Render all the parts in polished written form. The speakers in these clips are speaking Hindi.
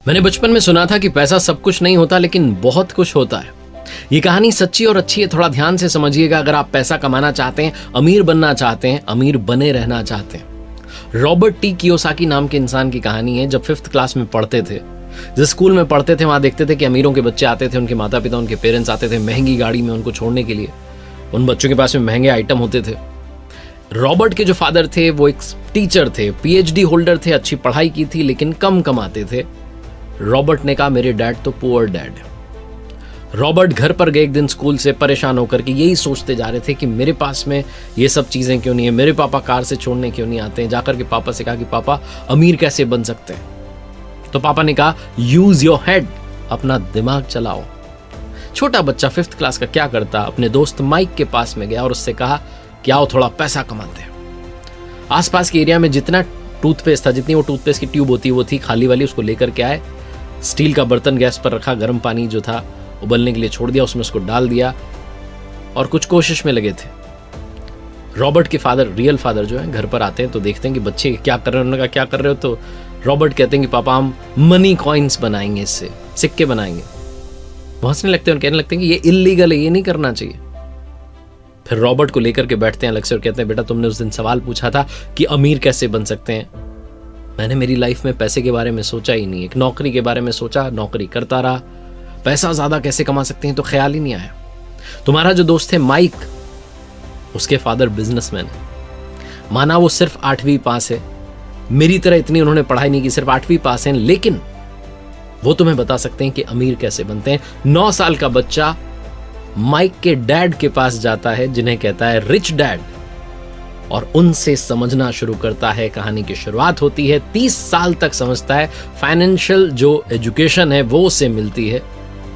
मैंने बचपन में सुना था कि पैसा सब कुछ नहीं होता, लेकिन बहुत कुछ होता है। ये कहानी सच्ची और अच्छी है, थोड़ा ध्यान से समझिएगा। अगर आप पैसा कमाना चाहते हैं, अमीर बनना चाहते हैं, अमीर बने रहना चाहते हैं। रॉबर्ट टी कियोसाकी नाम के इंसान की कहानी है। जब 5th क्लास में पढ़ते थे, जिस स्कूल में पढ़ते थे, वहां देखते थे कि अमीरों के बच्चे आते थे, उनके माता पिता, उनके पेरेंट्स आते थे महंगी गाड़ी में उनको छोड़ने के लिए। उन बच्चों के पास में महंगे आइटम होते थे। रॉबर्ट के जो फादर थे वो एक टीचर थे, PhD होल्डर थे, अच्छी पढ़ाई की थी, लेकिन कम कमाते थे। रॉबर्ट ने कहा मेरे डैड तो पुअर डैड है। रॉबर्ट घर पर गए एक दिन स्कूल से परेशान होकर के, यही सोचते जा रहे थे कि मेरे पास में ये सब चीजें क्यों नहीं है, मेरे पापा कार से छोड़ने क्यों नहीं आते हैं। जाकर के पापा से कहा कि पापा अमीर कैसे बन सकते हैं। तो पापा ने कहा यूज योर हेड, अपना दिमाग चलाओ। छोटा बच्चा 5th क्लास का क्या करता, अपने दोस्त माइक के पास में गया और उससे कहा कि आओ थोड़ा पैसा कमाते हैं। आसपास के एरिया में जितना टूथपेस्ट था, जितनी वो टूथपेस्ट की ट्यूब होती वो थी खाली वाली, उसको लेकर के आए। स्टील का बर्तन गैस पर रखा, गर्म पानी जो था उबलने के लिए छोड़ दिया, उसमें उसको डाल दिया और कुछ कोशिश में लगे थे। रॉबर्ट के फादर, रियल फादर जो है, घर पर आते हैं तो देखते हैं कि बच्चे क्या कर रहे हैं। उन्होंने कहा क्या कर रहे हो? तो रॉबर्ट कहते हैं कि पापा हम मनी कॉइन्स बनाएंगे, इससे सिक्के बनाएंगे। वो हंसने लगते हैं और कहने लगते हैं कि ये इल्लीगल है, ये नहीं करना चाहिए। फिर रॉबर्ट को लेकर के बैठते हैं अलग से और कहते हैं बेटा तुमने उस दिन सवाल पूछा था कि अमीर कैसे बन सकते हैं। मैंने मेरी लाइफ में पैसे के बारे में सोचा ही नहीं, एक नौकरी के बारे में सोचा, नौकरी करता रहा। पैसा ज्यादा कैसे कमा सकते हैं तो ख्याल ही नहीं आया। तुम्हारा जो दोस्त है माइक, उसके फादर बिजनेसमैन है। माना वो सिर्फ 8वीं पास है, मेरी तरह इतनी उन्होंने पढ़ाई नहीं की, सिर्फ 8वीं पास है, लेकिन वो तुम्हें बता सकते हैं कि अमीर कैसे बनते हैं। 9 साल का बच्चा माइक के डैड के पास जाता है, जिन्हें कहता है रिच डैड, और उनसे समझना शुरू करता है। कहानी की शुरुआत होती है, 30 साल तक समझता है, फाइनेंशियल जो एजुकेशन है वो उससे मिलती है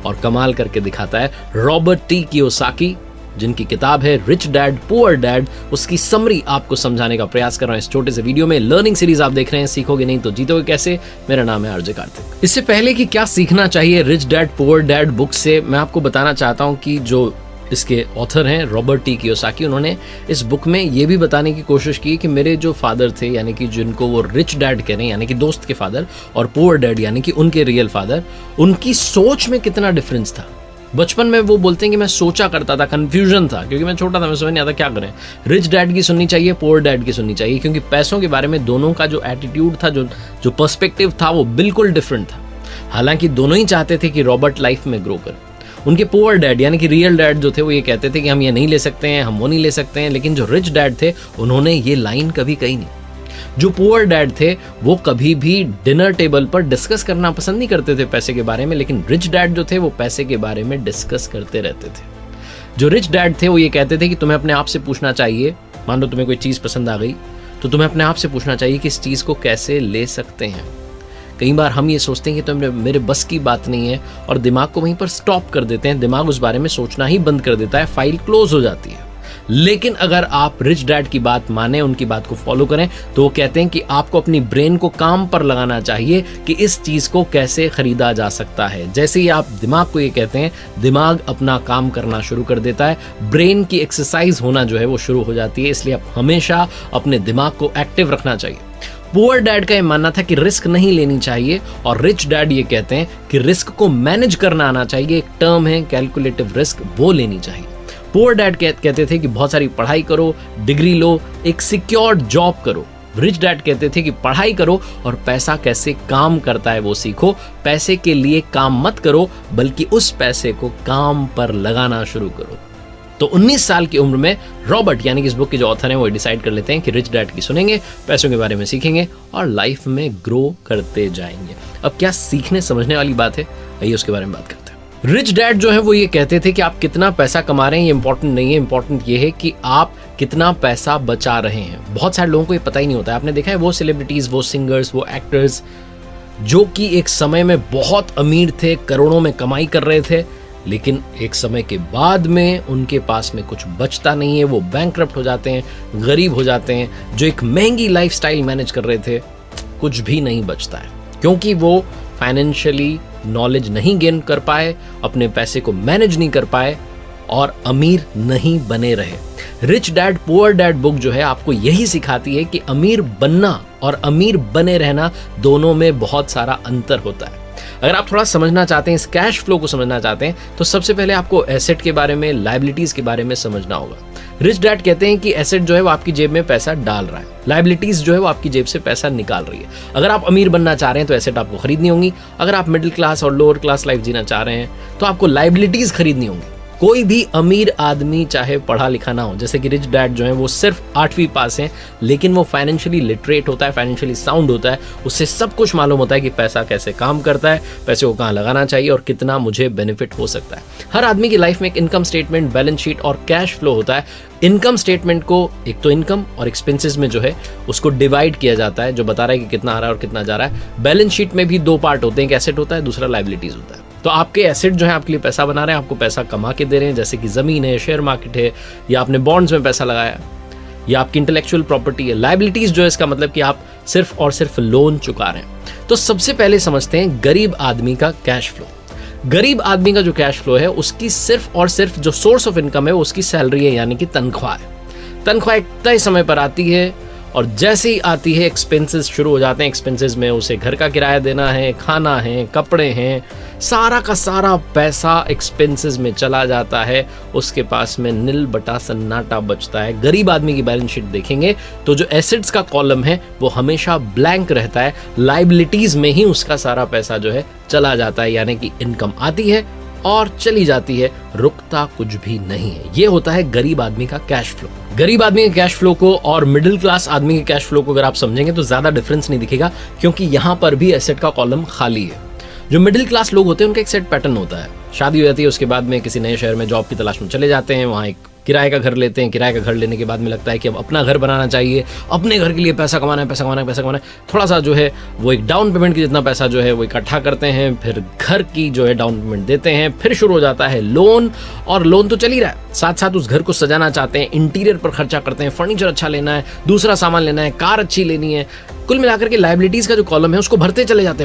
और कमाल करके दिखाता है। रॉबर्ट टी कियोसाकी, जिनकी किताब है रिच डैड पुअर डैड, उसकी समरी आपको समझाने का प्रयास कर रहा हूं इस छोटे से वीडियो में। लर्निंग सीरीज आप देख रहे हैं, सीखोगे नहीं तो जीतोगे कैसे। मेरा नाम है आरजे कार्तिक। इससे पहले कि क्या सीखना चाहिए rich dad poor dad book से, मैं आपको बताना चाहता हूं कि जो इसके ऑथर हैं रॉबर्ट टी कियोसाकी, उन्होंने इस बुक में ये भी बताने की कोशिश की कि मेरे जो फादर थे, यानी कि जिनको वो रिच डैड कह रहे हैं, यानी कि दोस्त के फादर, और पुअर डैड यानी कि उनके रियल फादर, उनकी सोच में कितना डिफरेंस था। बचपन में वो बोलते हैं कि मैं सोचा करता था, कंफ्यूजन था, क्योंकि मैं छोटा था, मैं समझ नहीं आता क्या करें। रिच डैड की सुननी चाहिए, पुअर डैड की सुननी चाहिए, क्योंकि पैसों के बारे में दोनों का जो एटीट्यूड था, जो पर्सपेक्टिव था, वो बिल्कुल डिफरेंट था। हालांकि दोनों ही चाहते थे कि रॉबर्ट लाइफ में ग्रो करे। उनके पुअर डैड यानी कि रियल डैड जो थे वो ये कहते थे कि हम ये नहीं ले सकते हैं, हम वो नहीं ले सकते हैं, लेकिन जो रिच डैड थे उन्होंने ये लाइन कभी कही नहीं। जो पुअर डैड थे वो कभी भी डिनर टेबल पर डिस्कस करना पसंद नहीं करते थे पैसे के बारे में, लेकिन रिच डैड जो थे वो पैसे के बारे में डिस्कस करते रहते थे। जो रिच डैड थे वो ये कहते थे कि तुम्हें अपने आप से पूछना चाहिए, मान लो तुम्हें कोई चीज पसंद आ गई तो तुम्हें अपने आप से पूछना चाहिए कि इस चीज को कैसे ले सकते हैं। कई बार हम ये सोचते हैं कि तो मेरे बस की बात नहीं है और दिमाग को वहीं पर स्टॉप कर देते हैं, दिमाग उस बारे में सोचना ही बंद कर देता है, फाइल क्लोज हो जाती है। लेकिन अगर आप रिच डैड की बात माने, उनकी बात को फॉलो करें, तो वो कहते हैं कि आपको अपनी ब्रेन को काम पर लगाना चाहिए कि इस चीज को कैसे खरीदा जा सकता है। जैसे ही आप दिमाग को ये कहते हैं, दिमाग अपना काम करना शुरू कर देता है, ब्रेन की एक्सरसाइज होना जो है वो शुरू हो जाती है। इसलिए आप हमेशा अपने दिमाग को एक्टिव रखना चाहिए। पुअर डैड का ये मानना था कि रिस्क नहीं लेनी चाहिए, और रिच डैड ये कहते हैं कि रिस्क को मैनेज करना आना चाहिए। एक टर्म है कैलकुलेटिव रिस्क, वो लेनी चाहिए। पुअर डैड कहते थे कि बहुत सारी पढ़ाई करो, डिग्री लो, एक सिक्योर्ड जॉब करो। रिच डैड कहते थे कि पढ़ाई करो और पैसा कैसे काम करता है वो सीखो। पैसे के लिए काम मत करो, बल्कि उस पैसे को काम पर लगाना शुरू करो। तो 19 साल की उम्र में रॉबर्ट यानी कि इस बुक के जो ऑथर हैं वो डिसाइड कर लेते हैं कि रिच डैड की सुनेंगे, पैसों के बारे में सीखेंगे और लाइफ में ग्रो करते जाएंगे। अब क्या सीखने समझने वाली बात है, आइए उसके बारे में बात करते हैं। रिच डैड जो है वो ये कहते थे कि आप कितना पैसा कमा रहे हैं ये इंपॉर्टेंट नहीं है, इंपॉर्टेंट ये है कि आप कितना पैसा बचा रहे हैं। बहुत सारे लोगों को ये पता ही नहीं होता है। आपने देखा है वो सेलिब्रिटीज, वो सिंगर्स, वो एक्टर्स जो कि एक समय में बहुत अमीर थे, करोड़ों में कमाई कर रहे थे, लेकिन एक समय के बाद में उनके पास में कुछ बचता नहीं है, वो बैंकरप्ट हो जाते हैं, गरीब हो जाते हैं। जो एक महंगी लाइफस्टाइल मैनेज कर रहे थे, कुछ भी नहीं बचता है, क्योंकि वो फाइनेंशियली नॉलेज नहीं गेन कर पाए, अपने पैसे को मैनेज नहीं कर पाए और अमीर नहीं बने रहे। Rich dad poor dad book जो है आपको यही सिखाती है कि अमीर बनना और अमीर बने रहना दोनों में बहुत सारा अंतर होता है। अगर आप थोड़ा समझना चाहते हैं, इस कैश फ्लो को समझना चाहते हैं, तो सबसे पहले आपको एसेट के बारे में, लायबिलिटीज के बारे में समझना होगा। रिच डैड कहते हैं कि एसेट जो है वो आपकी जेब में पैसा डाल रहा है, लायबिलिटीज जो है वो आपकी जेब से पैसा निकाल रही है। अगर आप अमीर बनना चाह रहे हैं तो एसेट आपको खरीदनी होंगी। अगर आप मिडिल क्लास और लोअर क्लास लाइफ जीना चाह रहे हैं तो आपको लायबिलिटीज खरीदनी होंगी। कोई भी अमीर आदमी चाहे पढ़ा लिखा ना हो, जैसे कि रिच डैड जो है वो सिर्फ 8वीं पास हैं, लेकिन वो फाइनेंशियली लिटरेट होता है, फाइनेंशियली साउंड होता है, उससे सब कुछ मालूम होता है कि पैसा कैसे काम करता है, पैसे को कहाँ लगाना चाहिए और कितना मुझे बेनिफिट हो सकता है। हर आदमी की लाइफ में एक इनकम स्टेटमेंट, बैलेंस शीट और कैश फ्लो होता है। इनकम स्टेटमेंट को एक तो इनकम और एक्सपेंसेस में जो है उसको डिवाइड किया जाता है, जो बता रहा है कि कितना आ रहा है और कितना जा रहा है। बैलेंस शीट में भी 2 पार्ट होते हैं, एक एसेट होता है, दूसरा लायबिलिटीज होता है। तो आपके एसेट जो है आपके लिए पैसा बना रहे हैं, आपको पैसा कमा के दे रहे हैं, जैसे कि जमीन है, शेयर मार्केट है, या आपने बॉन्ड्स में पैसा लगाया, या आपकी इंटेलेक्चुअल प्रॉपर्टी है। लायबिलिटीज जो है इसका मतलब कि आप सिर्फ और सिर्फ लोन चुका रहे हैं। तो सबसे पहले समझते हैं गरीब आदमी का कैश फ्लो। गरीब आदमी का जो कैश फ्लो है उसकी सिर्फ और सिर्फ जो सोर्स ऑफ इनकम है उसकी सैलरी है, यानी कि तनख्वाह है। तनख्वाह एक तय समय पर आती है और जैसे ही आती है एक्सपेंसेस शुरू हो जाते हैं। एक्सपेंसेस में उसे घर का किराया देना है, खाना है, कपड़े हैं, सारा का सारा पैसा एक्सपेंसेस में चला जाता है। उसके पास में नील बटा सन्नाटा बचता है। गरीब आदमी की बैलेंस शीट देखेंगे तो जो एसेट्स का कॉलम है वो हमेशा ब्लैंक रहता है, लायबिलिटीज में ही उसका सारा पैसा जो है चला जाता है, यानी कि इनकम आती है और चली जाती है, रुकता कुछ भी नहीं है। ये होता है गरीब आदमी का कैश फ्लो। गरीब आदमी के कैश फ्लो को और मिडिल क्लास आदमी के कैश फ्लो को अगर आप समझेंगे तो ज्यादा डिफरेंस नहीं दिखेगा, क्योंकि यहां पर भी एसेट का कॉलम खाली है। जो मिडिल क्लास लोग होते हैं उनका एक सेट पैटर्न होता है। शादी हो जाती है, उसके बाद में किसी नए शहर में जॉब की तलाश में चले जाते हैं, वहाँ एक किराए का घर लेते हैं। किराए का घर लेने के बाद में लगता है कि अब अपना घर बनाना चाहिए, अपने घर के लिए पैसा कमाना है, पैसा कमाना है, पैसा कमाना है। थोड़ा सा जो है वो एक डाउन पेमेंट की जितना पैसा जो है वो इकट्ठा करते हैं, फिर घर की जो है डाउन पेमेंट देते हैं, फिर शुरू हो जाता है लोन। और लोन तो चल ही रहा है, साथ साथ उस घर को सजाना चाहते हैं, इंटीरियर पर खर्चा करते हैं, फर्नीचर अच्छा लेना है, दूसरा सामान लेना है, कार अच्छी लेनी है। कुल मिलाकर के लायबिलिटीज का जो कॉलम है उसको भरते चले जाते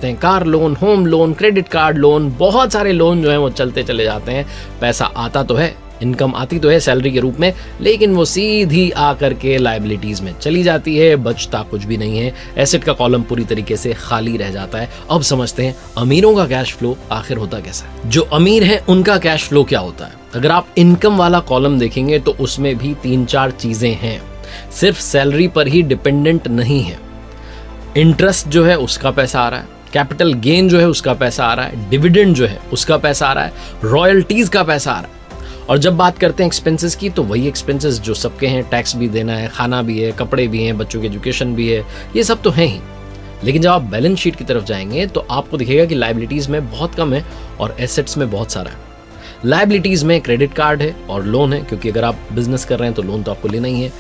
हैं। Car loan, home loan, credit card loan, बहुत सारे लोन जो है वो चलते चले जाते हैं। पैसा आता तो है, इनकम आती तो है सैलरी के रूप में, लेकिन वो सीधी आकर के लायबिलिटीज में चली जाती है, बचता कुछ भी नहीं है। एसेट का कॉलम पूरी तरीके से खाली रह जाता है। अब समझते हैं अमीरों का कैश फ्लो आखिर होता कैसा है। जो अमीर है उनका कैश फ्लो क्या होता है। अगर आप इनकम वाला कॉलम देखेंगे तो उसमें भी 3-4 चीजें हैं, सिर्फ सैलरी पर ही डिपेंडेंट नहीं है। इंटरेस्ट जो है उसका पैसा आ रहा है, कैपिटल गेन जो है उसका पैसा आ रहा है, डिविडेंड जो है उसका पैसा आ रहा है, रॉयल्टीज का पैसा आ रहा है। और जब बात करते हैं एक्सपेंसेस की तो वही एक्सपेंसेस जो सबके हैं, टैक्स भी देना है, खाना भी है, कपड़े भी हैं, बच्चों की एजुकेशन भी है, ये सब तो हैं ही। लेकिन जब आप बैलेंस शीट की तरफ जाएंगे तो आपको दिखेगा कि लायबिलिटीज में बहुत कम है और एसेट्स में बहुत सारा है। लायबिलिटीज में क्रेडिट कार्ड है और लोन है, क्योंकि अगर आप बिजनेस कर रहे हैं तो लोन तो आपको लेना ही है,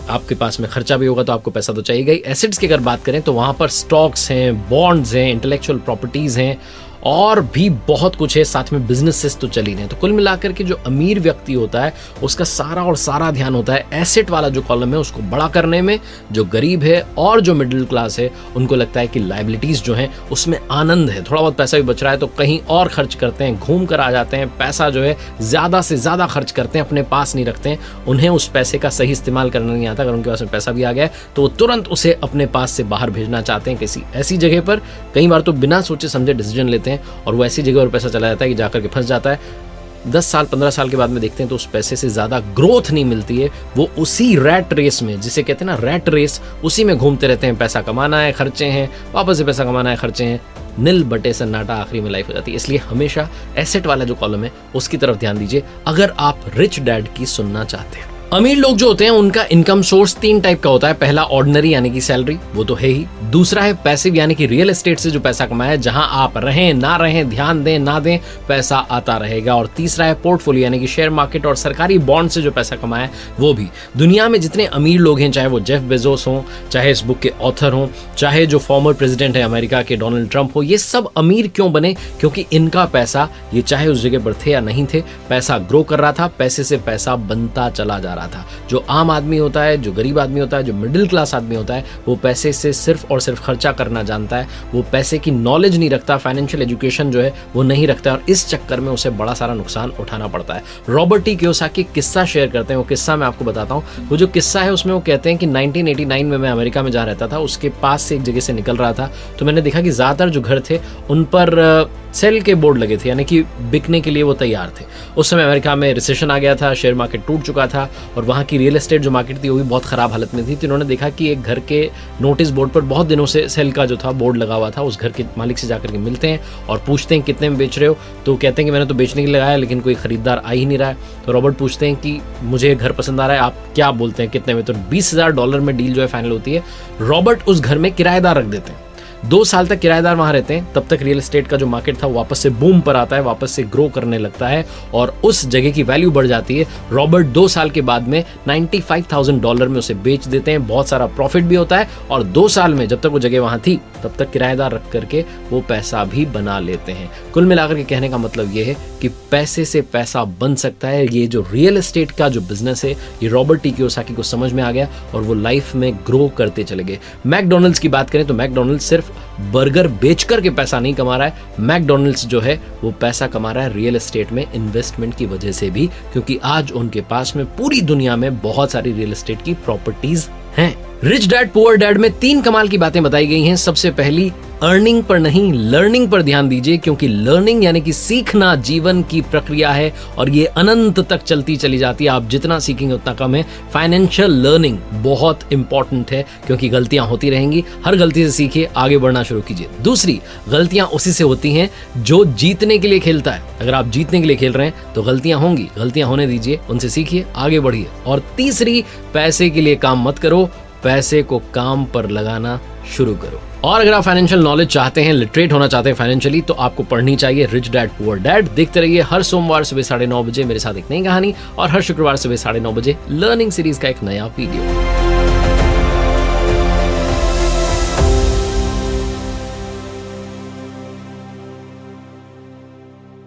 आपके पास में खर्चा भी होगा तो आपको पैसा तो चाहिए ही। एसेट्स की अगर बात करें तो वहां पर स्टॉक्स हैं, बॉन्ड्स हैं, इंटेलेक्चुअल प्रॉपर्टीज हैं और भी बहुत कुछ है, साथ में बिजनेसेस तो चल ही रहे हैं। तो कुल मिलाकर के जो अमीर व्यक्ति होता है उसका सारा और सारा ध्यान होता है एसेट वाला जो कॉलम है उसको बड़ा करने में। जो गरीब है और जो मिडिल क्लास है उनको लगता है कि लायबिलिटीज जो हैं उसमें आनंद है, थोड़ा बहुत पैसा भी बच रहा है तो कहीं और खर्च करते हैं, घूम कर आ जाते हैं, पैसा जो है ज्यादा से ज्यादा खर्च करते हैं, अपने पास नहीं रखते हैं। उन्हें उस पैसे का सही इस्तेमाल करना नहीं आता। अगर उनके पास में पैसा भी आ गया है तो वो तुरंत उसे अपने पास से बाहर भेजना चाहते हैं किसी ऐसी जगह पर, कई बार तो बिना सोचे समझे डिसीजन लेते हैं और वो ऐसी जगह पर पैसा चला जाता है कि जाकर के फंस जाता है। 10 साल 15 साल के बाद में देखते हैं तो उस पैसे से ज्यादा ग्रोथ नहीं मिलती है। वो उसी रैट रेस में, जिसे कहते हैं ना रैट रेस, उसी में घूमते रहते हैं। पैसा कमाना है, खर्चे हैं, वापस से पैसा कमाना है, खर्चे हैं, नील बटे सन्नाटा आखिरी में लाइफ हो जाती है। इसलिए हमेशा एसेट वाला जो कॉलम है उसकी तरफ ध्यान दीजिए अगर आप रिच डैड की सुनना चाहते हैं। अमीर लोग जो होते हैं उनका इनकम सोर्स 3 टाइप का होता है। पहला ऑर्डिनरी यानी कि सैलरी, वो तो है ही। दूसरा है पैसिव यानी कि रियल एस्टेट से जो पैसा कमाया, जहां आप रहें ना रहें, ध्यान दें ना दें, पैसा आता रहेगा। और तीसरा है पोर्टफोलियो यानी कि शेयर मार्केट और सरकारी बॉन्ड से जो पैसा कमाया वो भी। दुनिया में जितने अमीर लोग हैं, चाहे वो जेफ बेजोस हों, चाहे इस बुक के ऑथर हों, चाहे जो फॉर्मर प्रेसिडेंट है अमेरिका के डोनाल्ड ट्रंप हो, ये सब अमीर क्यों बने? क्योंकि इनका पैसा, ये चाहे उस जगह पर थे या नहीं थे, पैसा ग्रो कर रहा था, पैसे से पैसा बनता चला जा रहा रहा था। जो आम आदमी होता है, जो गरीब आदमी होता है, जो मिडिल क्लास आदमी होता है, वो पैसे से सिर्फ और सिर्फ खर्चा करना जानता है, वो पैसे की नॉलेज नहीं रखता, फाइनेंशियल एजुकेशन जो है वो नहीं रखता, और इस चक्कर में उसे बड़ा सारा नुकसान उठाना पड़ता है। रॉबर्ट टी कियोसाकी किस्सा शेयर करते हैं, वो किस्सा मैं आपको बताता हूँ। वो जो किस्सा है उसमें वो कहते हैं कि 1989 में मैं अमेरिका में जहाँ रहता था उसके पास से एक जगह से निकल रहा था, तो मैंने देखा कि ज़्यादातर जो घर थे उन पर सेल के बोर्ड लगे थे, यानी कि बिकने के लिए वो तैयार थे। उस समय अमेरिका में रिसेशन आ गया था, शेयर मार्केट टूट चुका था और वहाँ की रियल एस्टेट जो मार्केट थी वो भी बहुत ख़राब हालत में थी। तो इन्होंने देखा कि एक घर के नोटिस बोर्ड पर बहुत दिनों से सेल का जो था बोर्ड लगा हुआ था। उस घर के मालिक से जाकर के मिलते हैं और पूछते हैं कितने में बेच रहे हो, तो कहते हैं कि मैंने तो बेचने के लिए लगाया लेकिन कोई ख़रीदार आ ही नहीं रहा है। तो रॉबर्ट पूछते हैं कि मुझे घर पसंद आ रहा है, आप क्या बोलते हैं कितने में? तो $20,000 में डील जो है फाइनल होती है। रॉबर्ट उस घर में किराएदार रख देते हैं, 2 साल तक किराएदार वहां रहते हैं। तब तक रियल एस्टेट का जो मार्केट था वो वापस से बूम पर आता है, वापस से ग्रो करने लगता है और उस जगह की वैल्यू बढ़ जाती है। रॉबर्ट 2 साल के बाद में $95,000 में उसे बेच देते हैं, बहुत सारा प्रॉफिट भी होता है और 2 साल में जब तक वो जगह वहां थी तब तक किराएदार रख करके वो पैसा भी बना लेते हैं। कुल मिलाकर के कहने का मतलब ये है कि पैसे से पैसा बन सकता है। ये जो रियल एस्टेट का जो बिजनेस है ये रॉबर्ट टी कियोसाकी को समझ में आ गया और वो लाइफ में ग्रो करते चले गए। मैकडॉनल्ड्स की बात करें तो मैकडॉनल्ड्स सिर्फ बर्गर बेच करके पैसा नहीं कमा रहा है, मैकडॉनल्ड्स जो है वो पैसा कमा रहा है रियल एस्टेट में इन्वेस्टमेंट की वजह से भी, क्योंकि आज उनके पास में पूरी दुनिया में बहुत सारी रियल एस्टेट की प्रॉपर्टीज हैं। रिच डैड पुअर डैड में 3 कमाल की बातें बताई गई हैं। सबसे पहली, अर्निंग पर नहीं लर्निंग पर ध्यान दीजिए, क्योंकि लर्निंग यानी कि सीखना जीवन की प्रक्रिया है और ये अनंत तक चलती चली जाती है। आप जितना सीखेंगे उतना कम है। फाइनेंशियल लर्निंग बहुत इंपॉर्टेंट है क्योंकि गलतियां होती रहेंगी, हर गलती से सीखिए, आगे बढ़ना शुरू कीजिए। दूसरी, गलतियां उसी से होती हैं जो जीतने के लिए खेलता है। अगर आप जीतने के लिए खेल रहे हैं तो गलतियां होंगी, गलतियां होने दीजिए, उनसे सीखिए, आगे बढ़िए। और तीसरी, पैसे के लिए काम मत करो, पैसे को काम पर लगाना शुरू करो। और अगर आप फाइनेंशियल नॉलेज चाहते हैं, लिटरेट होना चाहते हैं फाइनेंशियली, तो आपको पढ़नी चाहिए रिच डैड पुअर डैड। देखते रहिए हर सोमवार सुबह 9:30 बजे मेरे साथ एक नई कहानी और हर शुक्रवार सुबह 9:30 बजे लर्निंग सीरीज का एक नया वीडियो।